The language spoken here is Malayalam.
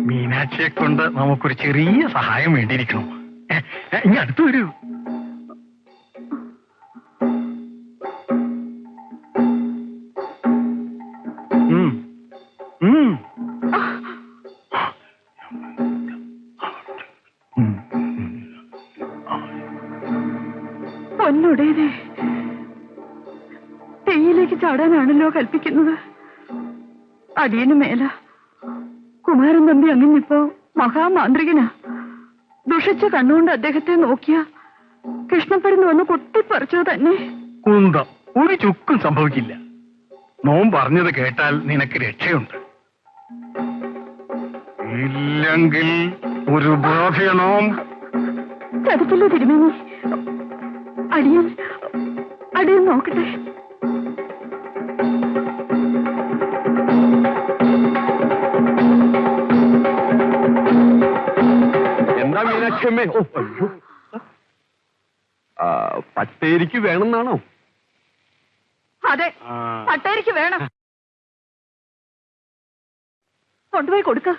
മീനാക്ഷിയെ കൊണ്ട് നമുക്കൊരു ചെറിയ സഹായം വേണ്ടിയിരിക്കണം. ഇനി അടുത്തു വരൂ. പൊന്നുടേനെ തെയ്യിലേക്ക് ചാടാനാണല്ലോ കൽപ്പിക്കുന്നത്. അടിയന് മേല. കുമാരൻ തമ്പി അങ്ങനിപ്പോ മഹാമാന്ത്രികനാ. ദുഷിച്ച കണ്ണുകൊണ്ട് അദ്ദേഹത്തെ നോക്കിയ കൃഷ്ണപ്പരുന്ന് വന്ന് കൊട്ടിപ്പറിച്ചത് തന്നെ. കുന്തം ഒരു ചുക്കും സംഭവിക്കില്ല. നോം പറഞ്ഞത് കേട്ടാൽ നിനക്ക് രക്ഷയുണ്ട്. ഇല്ലെങ്കിൽ ഒരു ബാധ്യനോം. ചതിക്കില്ല തിരുമേനി. അടിയൻ അടിയൻ നോക്കട്ടെ. എന്താ മീനാക്ഷമ്മേ? പട്ടേരിക്ക് വേണമെന്നാണോ? അതെ, പട്ടേരിക്ക് വേണം. കൊണ്ടുപോയി കൊടുക്ക.